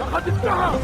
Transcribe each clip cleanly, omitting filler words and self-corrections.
لقد انتهى.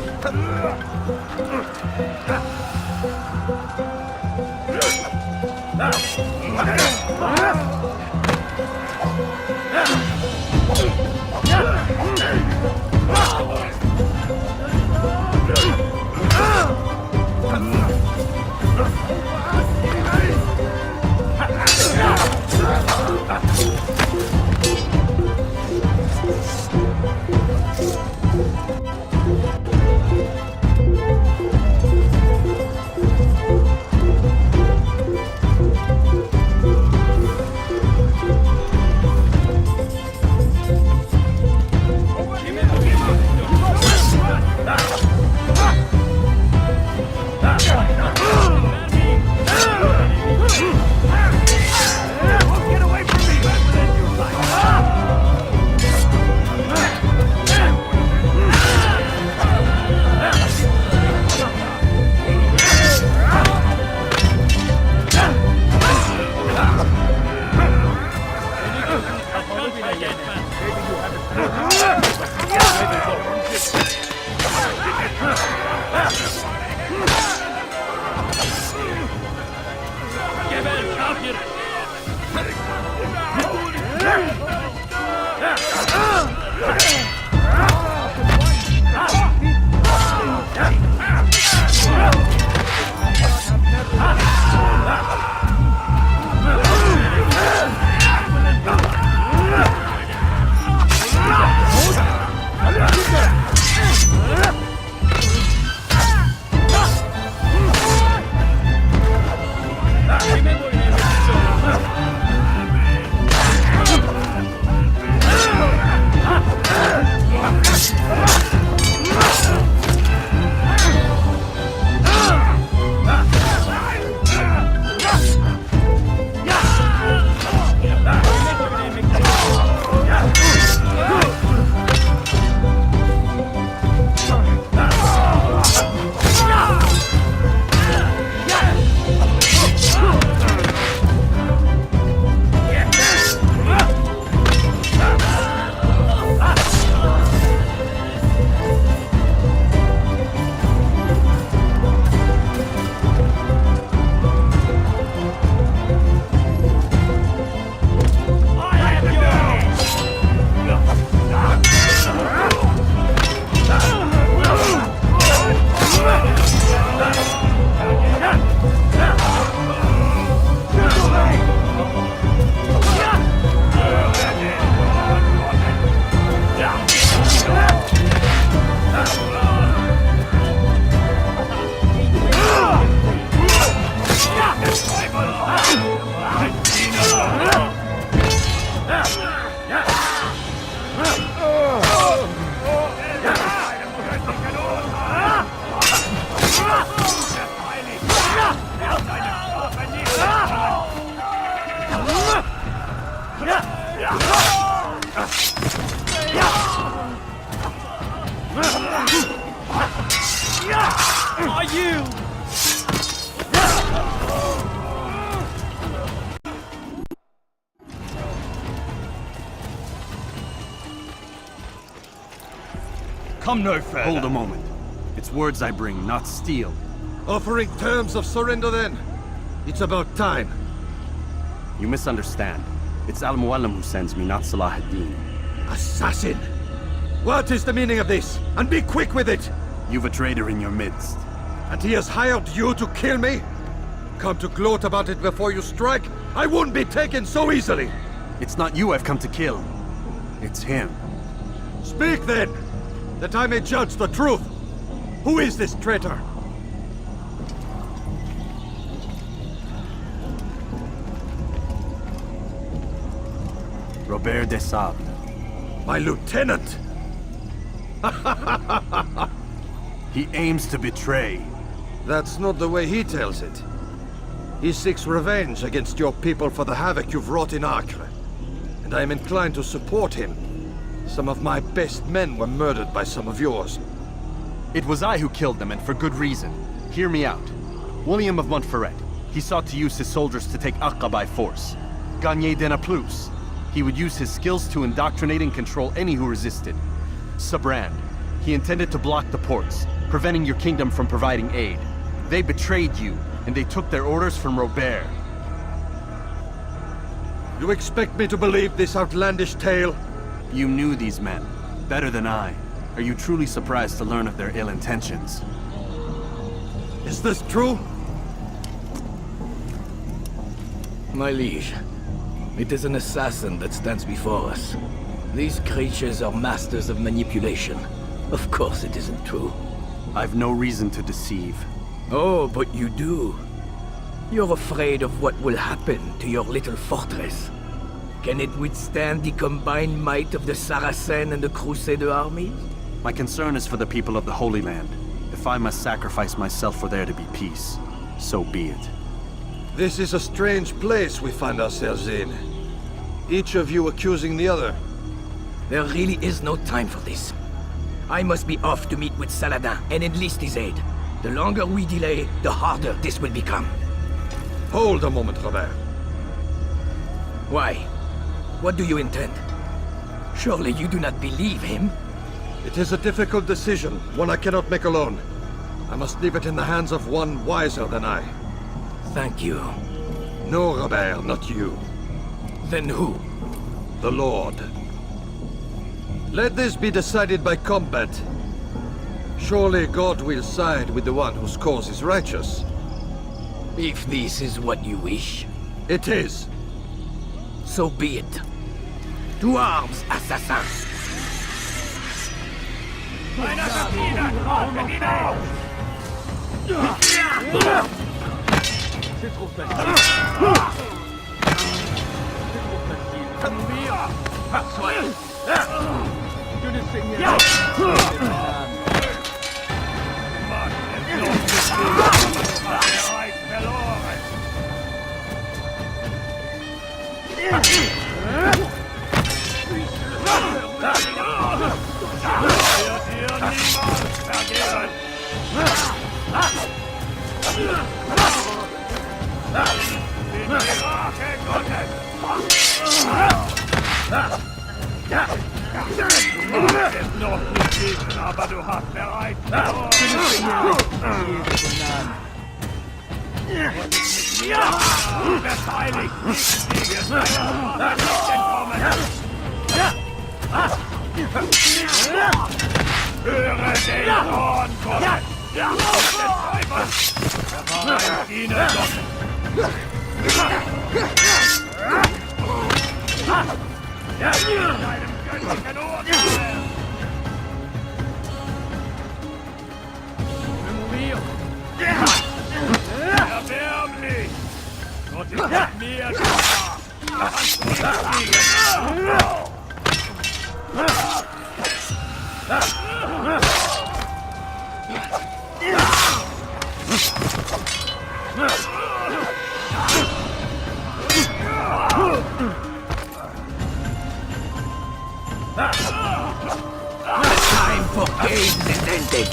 Are you? Come no further. Hold a moment. It's words I bring, not steel. Offering terms of surrender then? It's about time. You misunderstand. It's Al-Mualim who sends me, not Salah ad-Din. Assassin! What is the meaning of this? And be quick with it! You've a traitor in your midst. And he has hired you to kill me? Come to gloat about it before you strike? I won't be taken so easily! It's not you I've come to kill. It's him. Speak then, that I may judge the truth. Who is this traitor? Robert de Sable. My lieutenant! He aims to betray. That's not the way he tells it. He seeks revenge against your people for the havoc you've wrought in Acre. And I am inclined to support him. Some of my best men were murdered by some of yours. It was I who killed them, and for good reason. Hear me out. William of Montferrat. He sought to use his soldiers to take Acre by force. Gagné de Naplouse. He would use his skills to indoctrinate and control any who resisted. Sabrand. He intended to block the ports, preventing your kingdom from providing aid. They betrayed you, and they took their orders from Robert. You expect me to believe this outlandish tale? You knew these men, better than I. Are you truly surprised to learn of their ill intentions? Is this true? My liege, it is an assassin that stands before us. These creatures are masters of manipulation. Of course it isn't true. I've no reason to deceive. Oh, but you do. You're afraid of what will happen to your little fortress. Can it withstand the combined might of the Saracen and the Crusader armies? My concern is for the people of the Holy Land. If I must sacrifice myself for there to be peace, so be it. This is a strange place we find ourselves in. Each of you accusing the other. There really is no time for this. I must be off to meet with Saladin and enlist his aid. The longer we delay, the harder this will become. Hold a moment, Robert. Why? What do you intend? Surely you do not believe him? It is a difficult decision, one I cannot make alone. I must leave it in the hands of one wiser than I. Thank you. No, Robert, not you. Then who? The Lord. Let this be decided by combat. Surely God will side with the one whose cause is righteous. If this is what you wish, It is. so be it. To arms, assassins! C'est trop facile. Que le Seigneur... Noch nicht wissen, aber du hast bereit verloren. Beteiligt nicht gegen deine entkommen. Höre den Horn kommen. Verweist ihnen doch. Deinem göttlichen Urteil. Erbärmlich! Gott ist mit mir da! Kannst du nicht fliegen! The time for games is ended.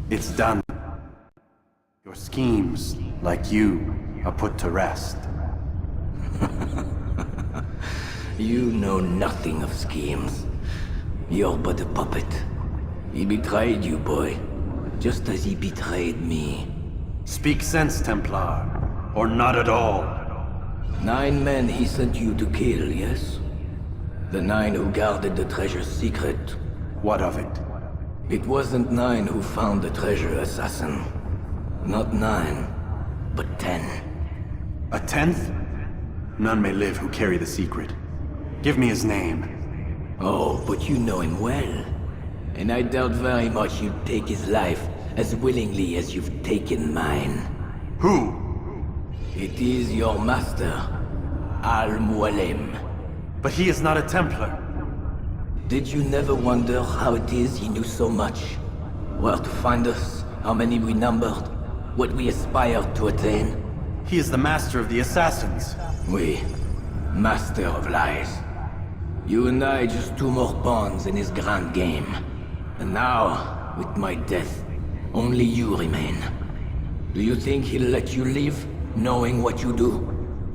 It's done. Your schemes, like you, are put to rest. You know nothing of schemes. You're but a puppet. He betrayed you, boy. Just as he betrayed me. Speak sense, Templar. Or not at all. 9 men he sent you to kill, yes? The 9 who guarded the treasure's secret. What of it? It wasn't 9 who found the treasure, assassin. Not 9, but 10. A 10th? None may live who carry the secret. Give me his name. Oh, but you know him well. And I doubt very much you'd take his life as willingly as you've taken mine. Who? It is your master, Al-Mualim. But he is not a Templar. Did you never wonder how it is he knew so much? Where to find us, how many we numbered, what we aspired to attain? He is the master of the assassins. We, master of lies. You and I just 2 more pawns in his grand game. And now, with my death, only you remain. Do you think he'll let you live, knowing what you do?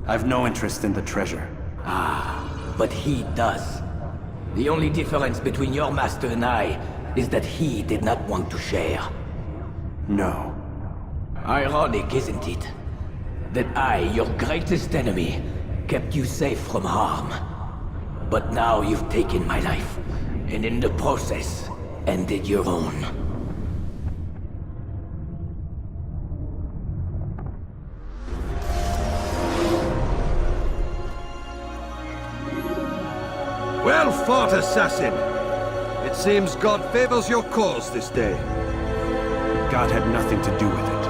I've no interest in the treasure. Ah, but he does. The only difference between your master and I is that he did not want to share. No. Ironic, isn't it? That I, your greatest enemy, kept you safe from harm. But now you've taken my life, and in the process, ended your own. Well fought, assassin! It seems God favors your cause this day. God had nothing to do with it.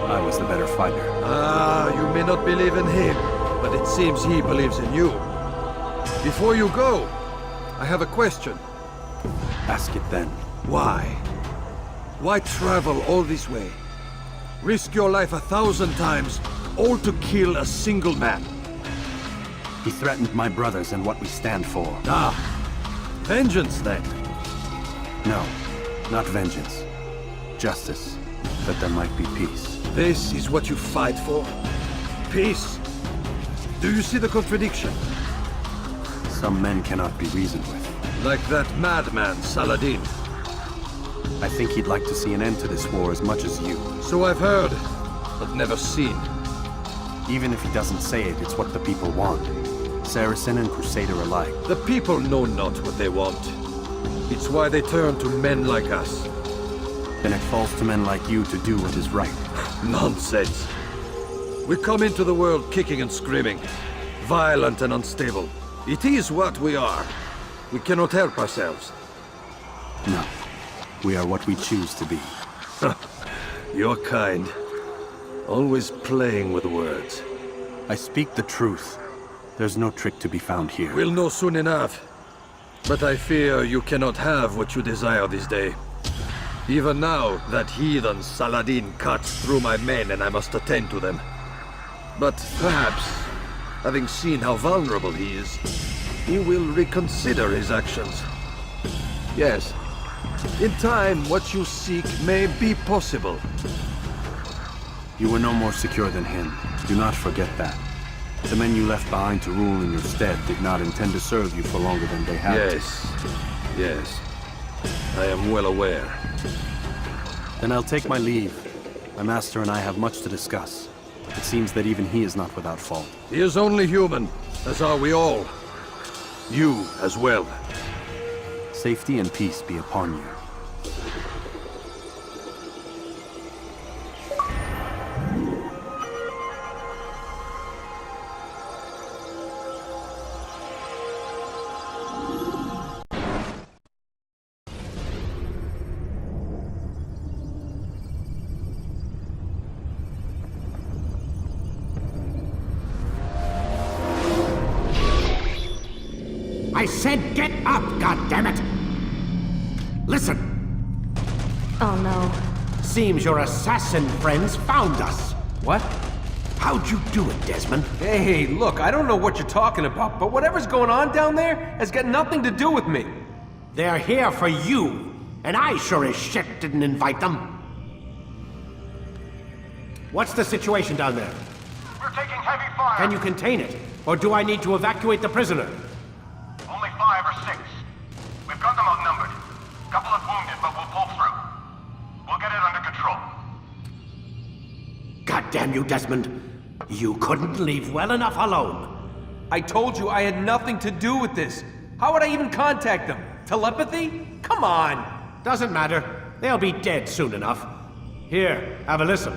I was the better fighter. Ah, you may not believe in him, but it seems he believes in you. Before you go, I have a question. Ask it then. Why? Why travel all this way? Risk your life 1,000 times, all to kill a single man? He threatened my brothers and what we stand for. Ah, vengeance then. No, not vengeance. Justice, that there might be peace. This is what you fight for? Peace? Do you see the contradiction? Some men cannot be reasoned with. Like that madman, Saladin. I think he'd like to see an end to this war as much as you. So I've heard, but never seen. Even if he doesn't say it, it's what the people want. Saracen and Crusader alike. The people know not what they want. It's why they turn to men like us. Then it falls to men like you to do what is right. Nonsense. We come into the world kicking and screaming, violent and unstable. It is what we are. We cannot help ourselves. No. We are what we choose to be. You're kind. Always playing with words. I speak the truth. There's no trick to be found here. We'll know soon enough. But I fear you cannot have what you desire this day. Even now, that heathen Saladin cuts through my men and I must attend to them. But perhaps, having seen how vulnerable he is, he will reconsider his actions. Yes, in time, what you seek may be possible. You were no more secure than him. Do not forget that. The men you left behind to rule in your stead did not intend to serve you for longer than they had. Yes, yes. I am well aware. Then I'll take my leave. My master and I have much to discuss. It seems that even he is not without fault. He is only human, as are we all. You as well. Safety and peace be upon you. I said get up, goddammit! Listen! Oh no. Seems your assassin friends found us. What? How'd you do it, Desmond? Hey, look, I don't know what you're talking about, but whatever's going on down there has got nothing to do with me. They're here for you, and I sure as shit didn't invite them. What's the situation down there? We're taking heavy fire. Can you contain it? Or do I need to evacuate the prisoner? Only 5 or 6. We've got them outnumbered. Couple of wounded, but we'll pull through. We'll get it under control. God damn you, Desmond. You couldn't leave well enough alone. I told you I had nothing to do with this. How would I even contact them? Telepathy? Come on! Doesn't matter. They'll be dead soon enough. Here, have a listen.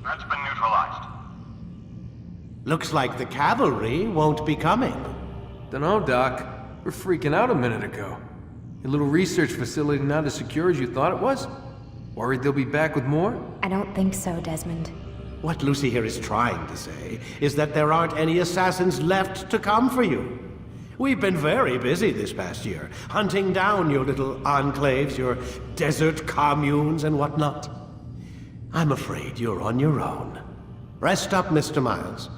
That's been neutralized. Looks like the cavalry won't be coming. Dunno, Doc. We're freaking out a minute ago. Your little research facility not as secure as you thought it was? Worried they'll be back with more? I don't think so, Desmond. What Lucy here is trying to say is that there aren't any assassins left to come for you. We've been very busy this past year, hunting down your little enclaves, your desert communes and whatnot. I'm afraid you're on your own. Rest up, Mr. Miles.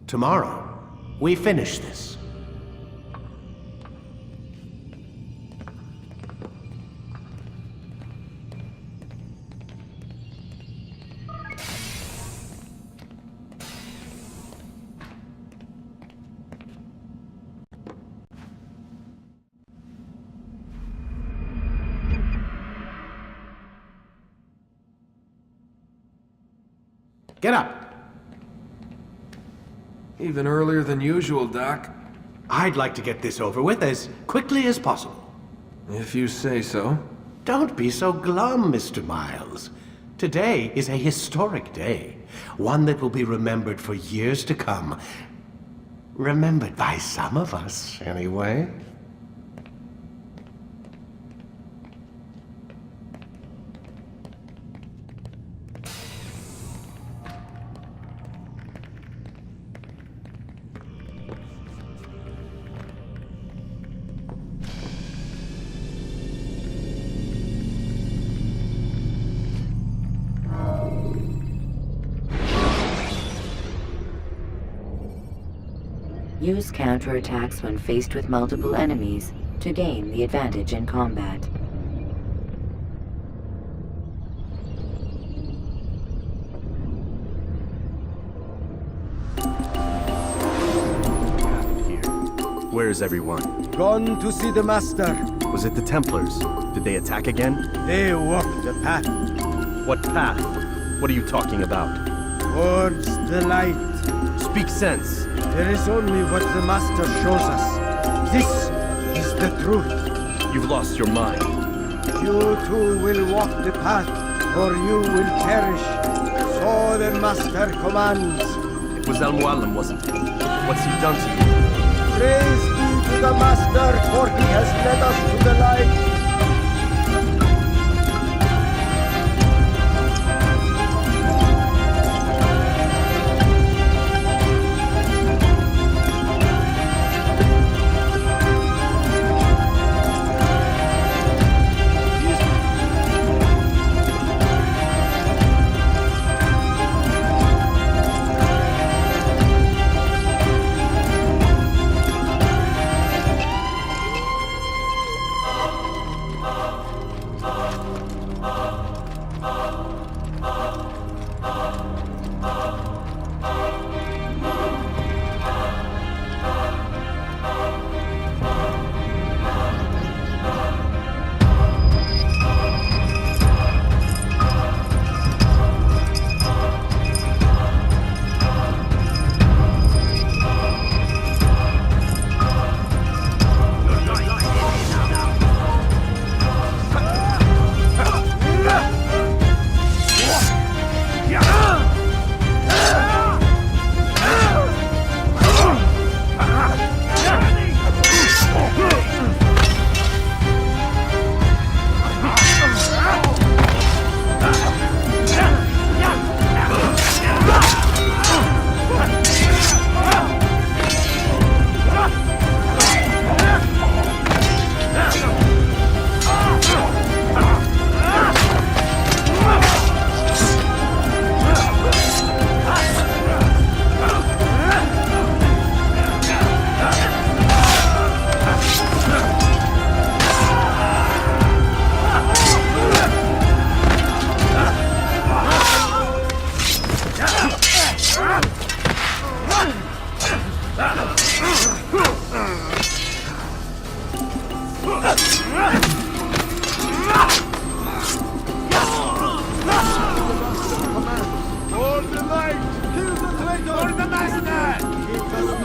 Tomorrow, we finish this. Get up. Even earlier than usual, Doc. I'd like to get this over with as quickly as possible. If you say so. Don't be so glum, Mr. Miles. Today is a historic day. One that will be remembered for years to come. Remembered by some of us, anyway. Use counterattacks when faced with multiple enemies to gain the advantage in combat. Where is everyone? Gone to see the Master. Was it the Templars? Did they attack again? They walk the path What path? What are you talking about? towards the light. Speak sense. There is only what the Master shows us. This is the truth. You've lost your mind. You too will walk the path, or you will perish. So the Master commands. It was Al-Mualim, wasn't it? What's he done to you? Praise be to the Master, for he has led us to the light.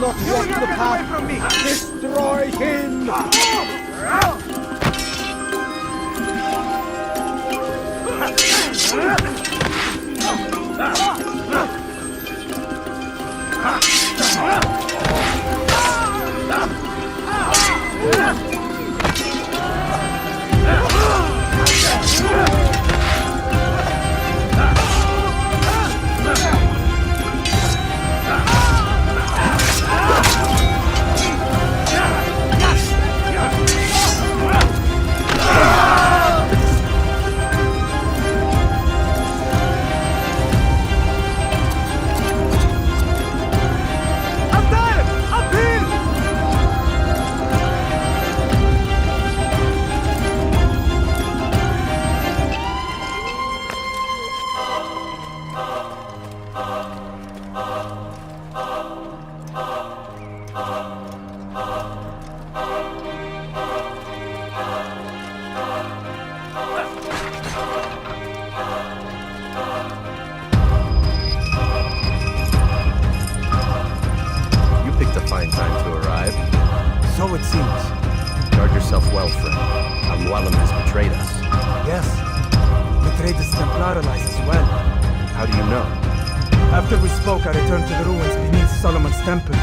not walk the path, destroy him! So it seems. Guard yourself well, friend. Al-Mualim has betrayed us. Yes. Betrayed the Templar allies as well. How do you know? After we spoke, I returned to the ruins beneath Solomon's temple.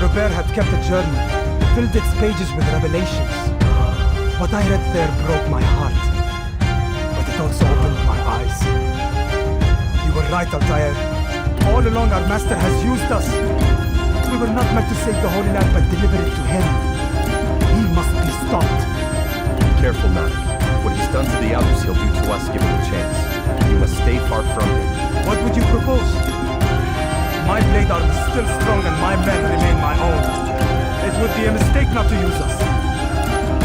Robert had kept a journal, filled its pages with revelations. What I read there broke my heart. But it also opened my eyes. You were right, Altair. All along our master has used us. We were not meant to save the Holy Land, but deliver it to him. He must be stopped. Be careful, Malik. What he's done to the others, he'll do to us given the chance. You must stay far from him. What would you propose? My blade arm is still strong and my men remain my own. It would be a mistake not to use us.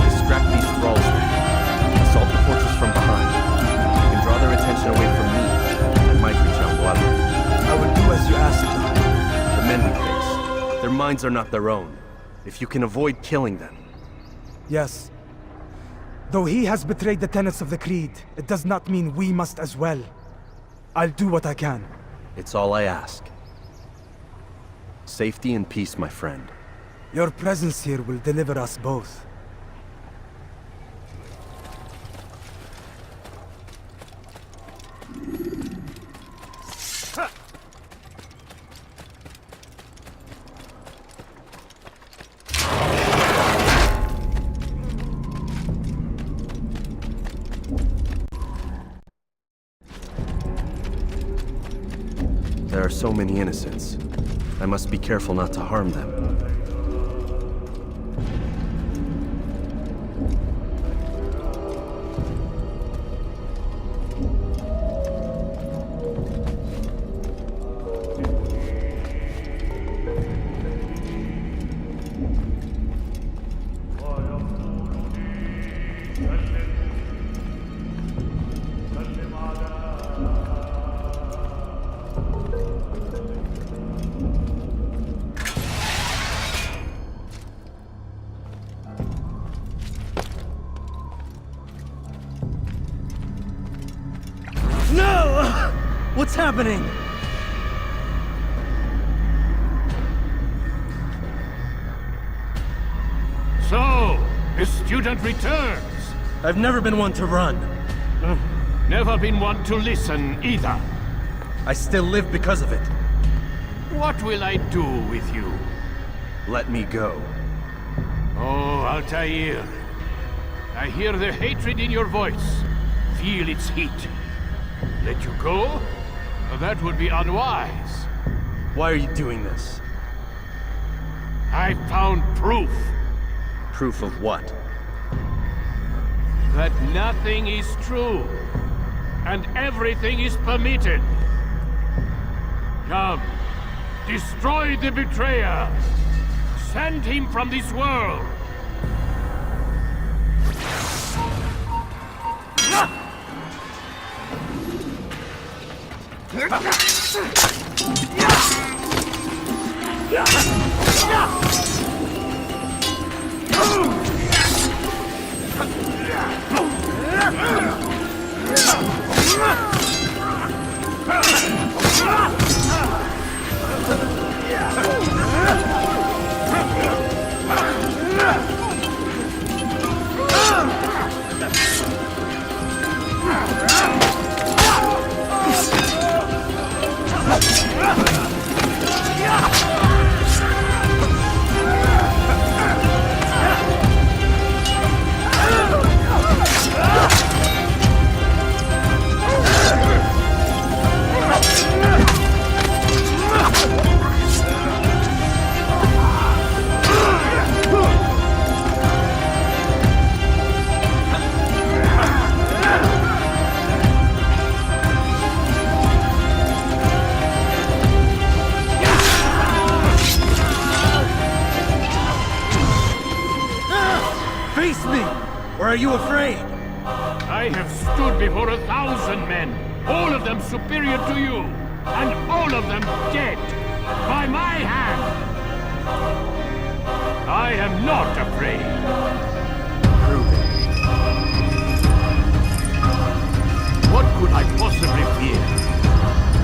Distract these thralls then. Assault the fortress from behind. You can draw their attention away from me. I might reach Al-Mualim. I will do as you ask. The men we face, their minds are not their own. If you can avoid killing them. Yes. Though he has betrayed the tenets of the Creed, it does not mean we must as well. I'll do what I can. It's all I ask. Safety and peace, my friend. Your presence here will deliver us both. There are so many innocents. I must be careful not to harm them. What's happening? So, the student returns. I've never been one to run. Never been one to listen either. I still live because of it. What will I do with you? Let me go. Oh, Altair. I hear the hatred in your voice. Feel its heat. Let you go? That would be unwise. Why are you doing this? I found proof. Proof of what? That nothing is true. And everything is permitted. Come. Destroy the betrayer. Send him from this world. Face me! Or are you afraid? I have stood before 1,000 men, all of them superior to you, and all of them dead, by my hand. I am not afraid. Prove it. What could I possibly fear?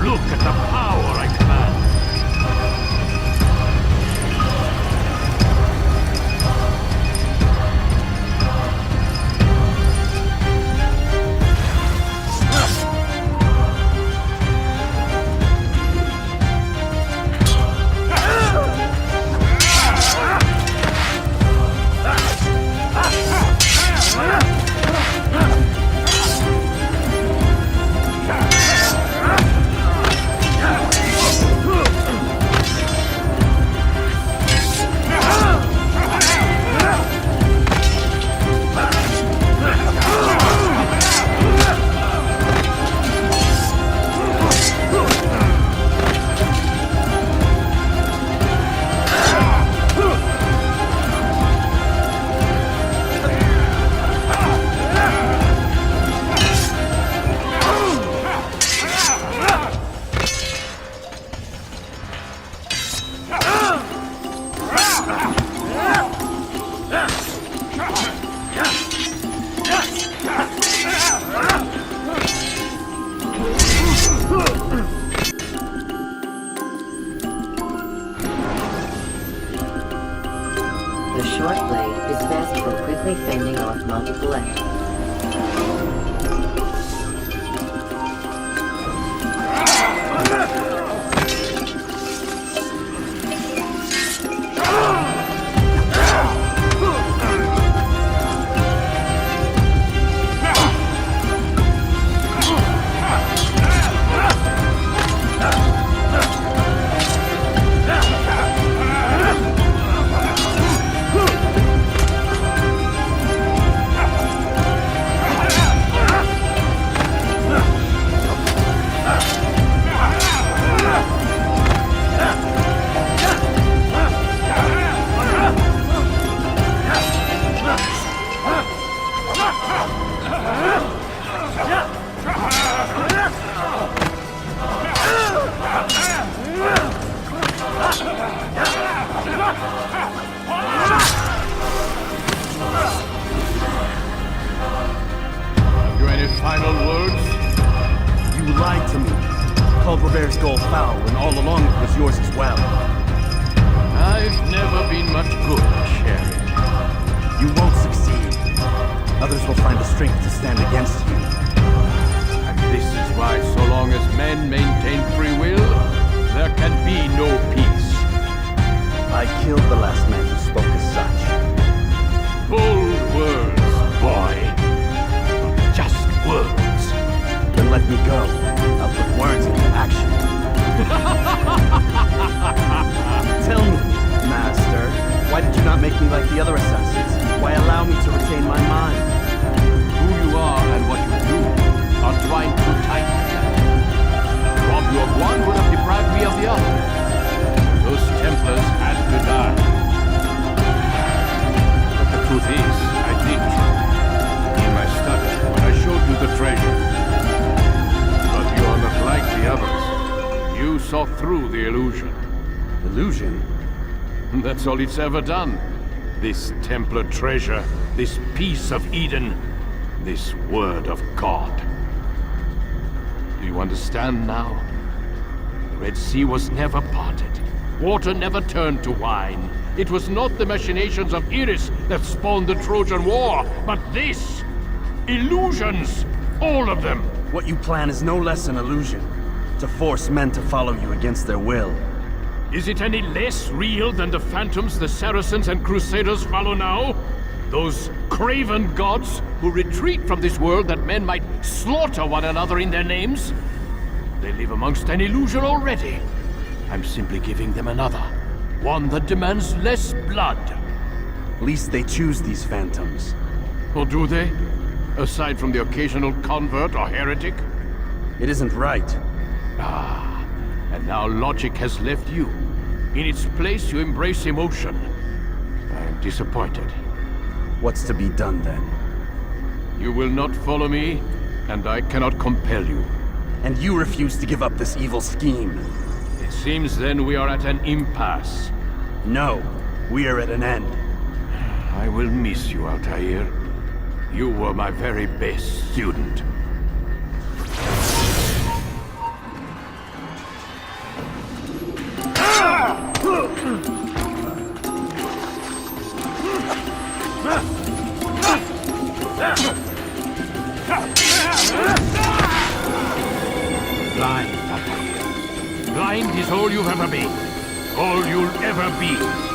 Look at the power I command. The short blade is best for quickly fending off multiple enemies. Have you any final words? You lied to me. Called Robert's goal foul when all along it was yours as well. I've never been much good at sharing. You won't succeed. Others will find the strength to stand against you. And this is why so long as men maintain free will, there can be no peace. I killed the last man who spoke as such. Bold words, boy. But just words. Then let me go. I'll put words into action. Tell me, Master, why did you not make me like the other assassins? Why allow me to retain my mind? Who you are and what you do are twined too tight together. To rob you of one would have deprived me of the other. Those Templars had to die. But the truth is, I did try. In my study, when I showed you the treasure. But you are not like the others. You saw through the illusion. Illusion? That's all it's ever done. This Templar treasure, this piece of Eden, this word of God. Do you understand now? The Red Sea was never parted. Water never turned to wine. It was not the machinations of Iris that spawned the Trojan War, but this! Illusions! All of them! What you plan is no less an illusion. To force men to follow you against their will. Is it any less real than the phantoms the Saracens and Crusaders follow now? Those craven gods who retreat from this world that men might slaughter one another in their names? They live amongst an illusion already. I'm simply giving them another. One that demands less blood. At least they choose these phantoms. Or do they? Aside from the occasional convert or heretic? It isn't right. Ah, and now logic has left you. In its place, you embrace emotion. I am disappointed. What's to be done then? You will not follow me, and I cannot compel you. And you refuse to give up this evil scheme. It seems then we are at an impasse. No, we are at an end. I will miss you, Altair. You were my very best student. Blind, Altair. Blind is all you've ever been. All you'll ever be.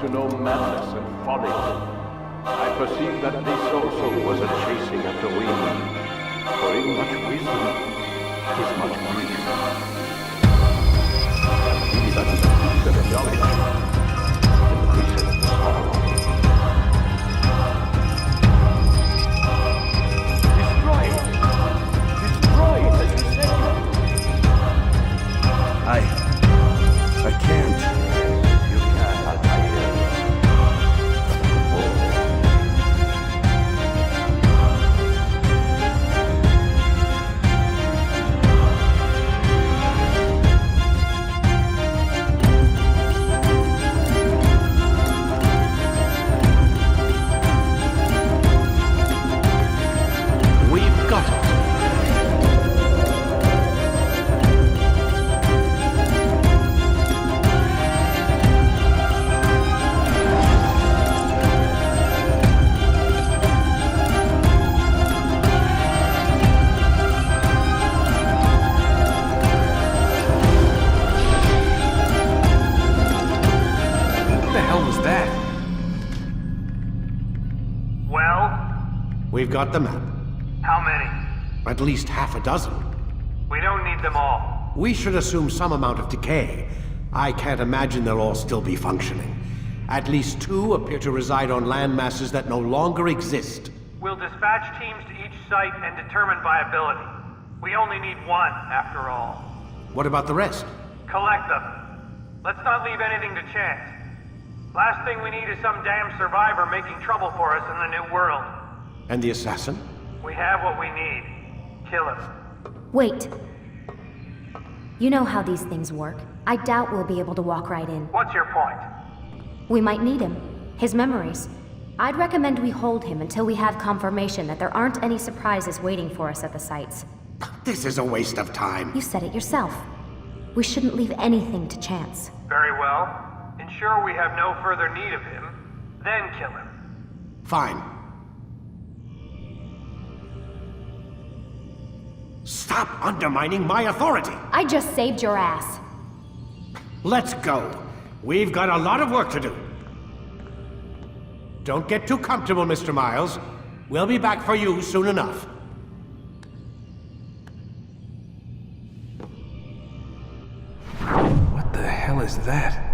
to know madness and folly. I perceived that this also was a chasing after wind. For in much wisdom is much grief. And he that is of knowledge We've got the map. How many? At least half a dozen. We don't need them all. We should assume some amount of decay. I can't imagine they'll all still be functioning. At least 2 appear to reside on land masses that no longer exist. We'll dispatch teams to each site and determine viability. We only need 1, after all. What about the rest? Collect them. Let's not leave anything to chance. Last thing we need is some damn survivor making trouble for us in the new world. And the assassin? We have what we need. Kill him. Wait. You know how these things work. I doubt we'll be able to walk right in. What's your point? We might need him. His memories. I'd recommend we hold him until we have confirmation that there aren't any surprises waiting for us at the sites. This is a waste of time. You said it yourself. We shouldn't leave anything to chance. Very well. Ensure we have no further need of him, then kill him. Fine. Stop undermining my authority! I just saved your ass. Let's go. We've got a lot of work to do. Don't get too comfortable, Mr. Miles. We'll be back for you soon enough. What the hell is that?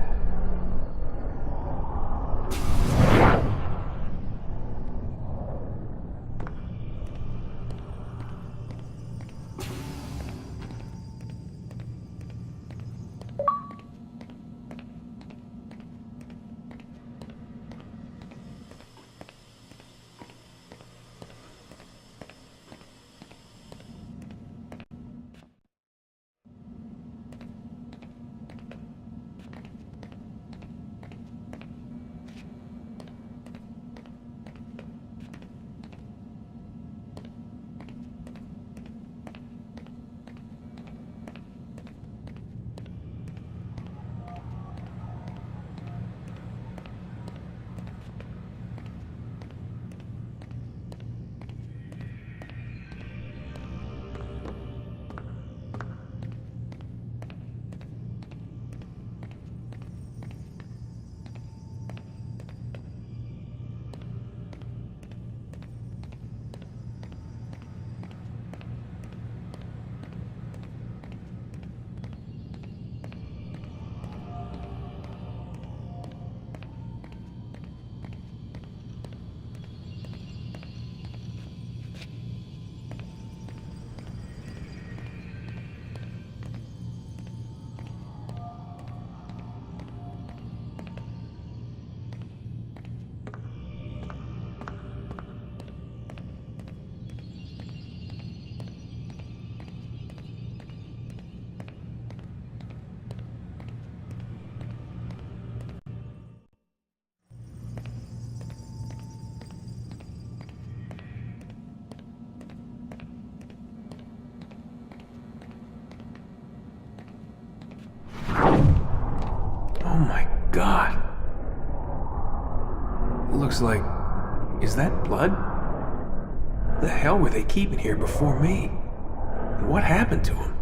Oh my God. Looks like... Is that blood? What the hell were they keeping here before me? And what happened to him?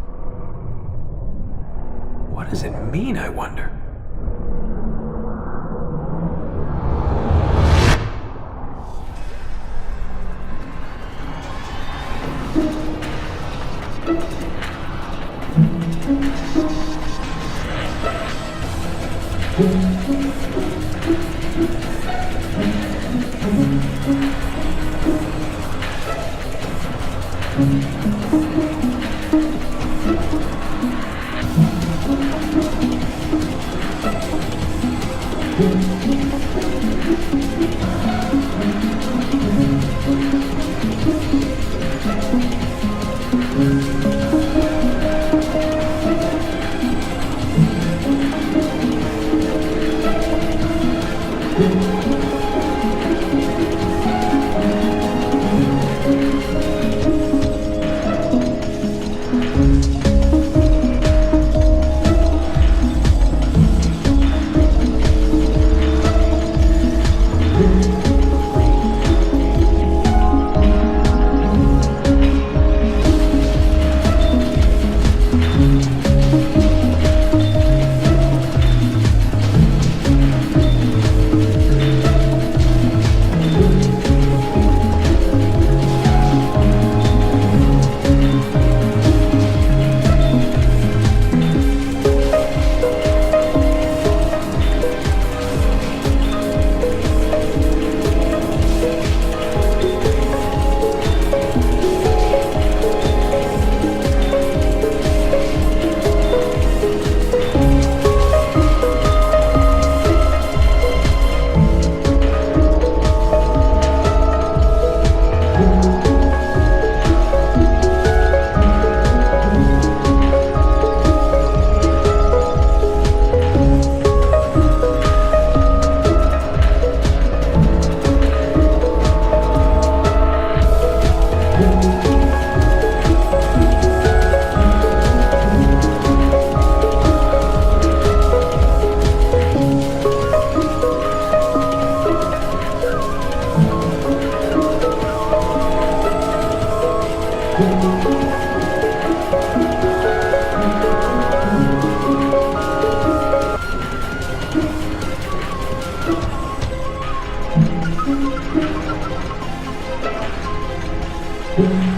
What does it mean, I wonder? you.